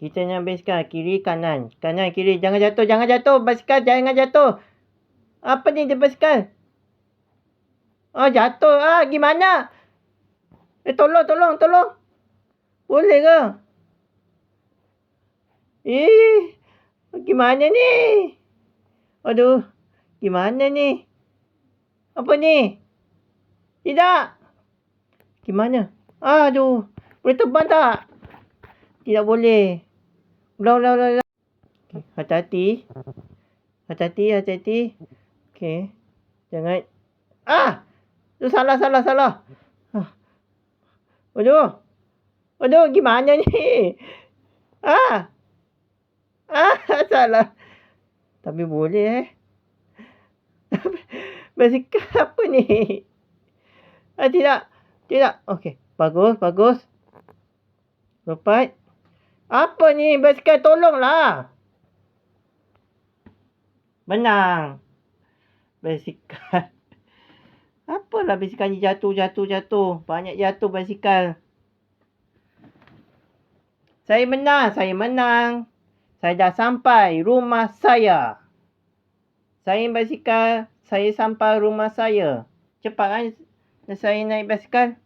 Kita nak basikal. Kiri, kanan. Kanan, kiri. Jangan jatuh. Jangan jatuh. Basikal jangan jatuh. Apa ni dia basikal? Oh, jatuh. Gimana? Tolong. Boleh ke? Gimana ni? Aduh. Gimana ni? Apa ni? Tidak. Gimana? Aduh. Boleh terbang tak? Tidak boleh. Ulang. Okay. Hati-hati. Okey. Jangan. Tu salah. Aduh, gimana ni? Salah. Tapi boleh Basikal apa ni? Tidak. Okey. Bagus. Lepas. Apa ni? Basikal, tolonglah. Menang. Basikal. Apalah basikal ni jatuh. Banyak jatuh basikal. Saya menang. Saya dah sampai rumah saya. Saya basikal. Saya sampai rumah saya. Cepat kan saya naik basikal.